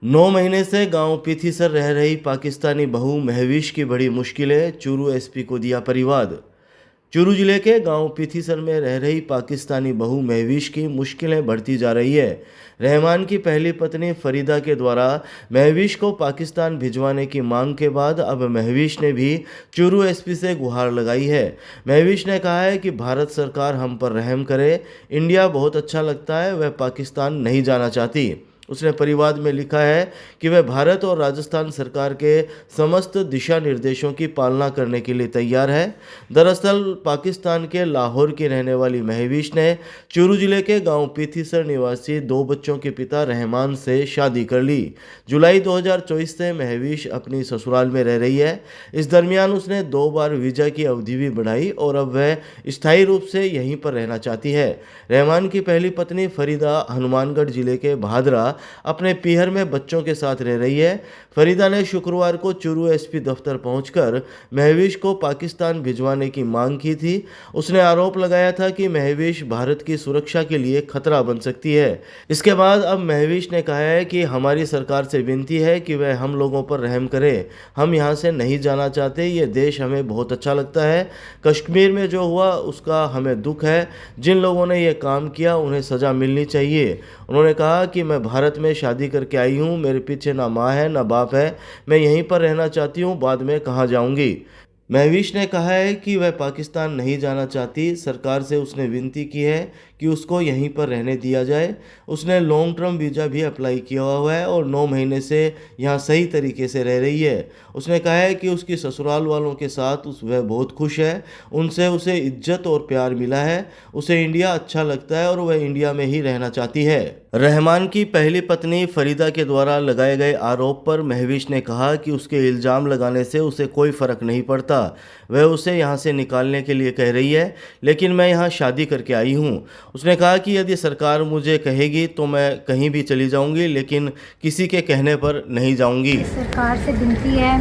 9 महीने से गांव पीथीसर रह रही पाकिस्तानी बहू महविश की बड़ी मुश्किलें, चूरू एसपी को दिया परिवाद। चूरू जिले के गांव पीथीसर में रह रही पाकिस्तानी बहू महविश की मुश्किलें बढ़ती जा रही है। रहमान की पहली पत्नी फरीदा के द्वारा महविश को पाकिस्तान भिजवाने की मांग के बाद अब महविश ने भी चूरू एसपी से गुहार लगाई है। महविश ने कहा है कि भारत सरकार हम पर रहम करे, इंडिया बहुत अच्छा लगता है, वह पाकिस्तान नहीं जाना चाहती। उसने परिवाद में लिखा है कि वह भारत और राजस्थान सरकार के समस्त दिशा निर्देशों की पालना करने के लिए तैयार है। दरअसल पाकिस्तान के लाहौर की रहने वाली महविश ने चूरू जिले के गांव पीथीसर निवासी 2 बच्चों के पिता रहमान से शादी कर ली। जुलाई 2024 से महविश अपनी ससुराल में रह रही है। इस दरमियान उसने 2 बार वीजा की अवधि भी बढ़ाई और अब वह स्थायी रूप से यहीं पर रहना चाहती है। रहमान की पहली पत्नी फरीदा हनुमानगढ़ जिले के भादरा अपने पीहर में बच्चों के साथ रह रही है। फरीदा ने शुक्रवार को चूरू एसपी दफ्तर पहुंचकर महविश को पाकिस्तान भिजवाने की मांग की थी। उसने आरोप लगाया था कि महविश भारत की सुरक्षा के लिए खतरा बन सकती है। इसके बाद अब महविश ने कहा है कि हमारी सरकार से विनती है कि वह हम लोगों पर रहम करे, हम यहाँ से नहीं जाना चाहते, ये देश हमें बहुत अच्छा लगता है। कश्मीर में जो हुआ उसका हमें दुख है, जिन लोगों ने ये काम किया उन्हें सज़ा मिलनी चाहिए। उन्होंने कहा कि मैं भारत में शादी करके आई हूँ, मेरे पीछे ना माँ है ना बाप है, मैं यहीं पर रहना चाहती हूँ, बाद में कहाँ जाऊँगी। महविश ने कहा है कि वह पाकिस्तान नहीं जाना चाहती। सरकार से उसने विनती की है कि उसको यहीं पर रहने दिया जाए। उसने लॉन्ग टर्म वीज़ा भी अप्लाई किया हुआ है और 9 महीने से यहाँ सही तरीके से रह रही है। उसने कहा है कि उसकी ससुराल वालों के साथ वह बहुत खुश है, उनसे उसे इज्जत और प्यार मिला है, उसे इंडिया अच्छा लगता है और वह इंडिया में ही रहना चाहती है। रहमान की पहली पत्नी फरीदा के द्वारा लगाए गए आरोप पर महविश ने कहा कि उसके इल्ज़ाम लगाने से उसे कोई फ़र्क नहीं पड़ता, वह उसे यहाँ से निकालने के लिए कह रही है, लेकिन मैं यहाँ शादी करके आई हूँ। उसने कहा कि यदि सरकार मुझे कहेगी तो मैं कहीं भी चली जाऊँगी, लेकिन किसी के कहने पर नहीं जाऊँगी। सरकार से विनती है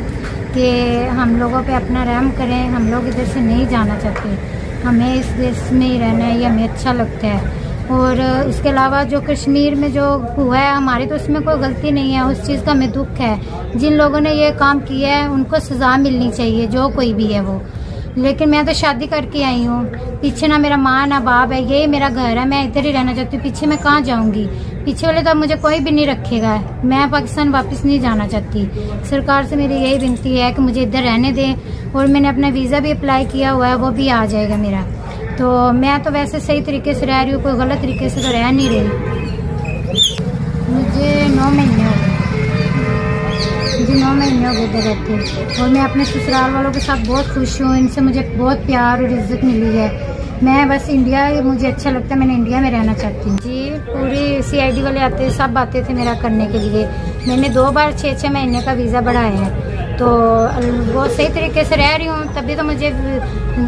कि हम लोगों पे अपना रहम करें, हम लोग इधर से नहीं जाना चाहते, हमें इस देश में ही रहना है, ये हमें अच्छा लगता है। और इसके अलावा जो कश्मीर में जो हुआ है हमारी तो उसमें कोई गलती नहीं है, उस चीज़ का हमें दुख है। जिन लोगों ने ये काम किया है उनको सज़ा मिलनी चाहिए, जो कोई भी है वो। लेकिन मैं तो शादी करके आई हूँ, पीछे ना मेरा माँ ना बाप है, यही मेरा घर है, मैं इधर ही रहना चाहती हूँ, पीछे मैं कहाँ जाऊँगी। पीछे वाले तो मुझे कोई भी नहीं रखेगा, मैं पाकिस्तान वापस नहीं जाना चाहती। सरकार से मेरी यही विनती है कि मुझे इधर रहने दें और मैंने अपना वीज़ा भी अप्लाई किया हुआ है, वो भी आ जाएगा मेरा। तो मैं तो वैसे सही तरीके से रह रही हूँ, कोई गलत तरीके से तो रह नहीं रही। मुझे 9 महीने हो गए, मुझे 9 महीने हो गए इधर रहते और मैं अपने ससुराल वालों के साथ बहुत खुश हूँ, इनसे मुझे बहुत प्यार और इज्जत मिली है। मैं बस इंडिया, मुझे अच्छा लगता है, मैंने इंडिया में रहना चाहती हूँ। जी, पूरी CID वाले आते, सब आते थे मेरा करने के लिए। मैंने 2 बार 6-6 महीने का वीज़ा बढ़ाया है, तो वो सही तरीके से रह रही हूँ, तभी तो मुझे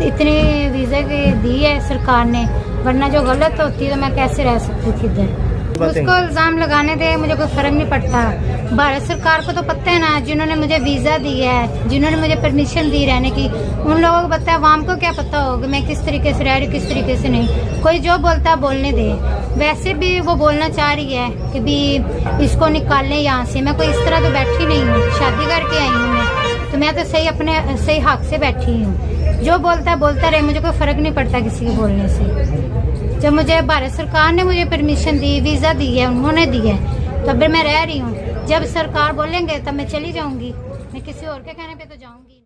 इतनी वीज़ा दी है सरकार ने, वरना जो गलत होती तो मैं कैसे रह सकती थी इधर। उसको इल्ज़ाम लगाने दे, मुझे कोई फ़र्क नहीं पड़ता। भारत सरकार को तो पता है ना, जिन्होंने मुझे वीज़ा दिया है, जिन्होंने मुझे परमिशन दी रहने की, उन लोगों को पता है। आवाम को क्या पता होगा मैं किस तरीके से रह रही हूँ, किस तरीके से नहीं। कोई जो बोलता है बोलने दे। वैसे भी वो बोलना चाह रही है कि भी इसको निकालें यहाँ से। मैं कोई इस तरह तो बैठी नहीं हूँ, शादी करके आई हूँ मैं, तो मैं तो सही अपने सही हक से बैठी हूँ। जो बोलता है बोलता रहे, मुझे कोई फ़र्क नहीं पड़ता किसी के बोलने से। जब मुझे भारत सरकार ने मुझे परमिशन दी, वीज़ा दी है, उन्होंने दी है, तो अब मैं रह रही हूँ। जब सरकार बोलेंगे तब मैं चली जाऊँगी, मैं किसी और के कहने पे तो जाऊँगी।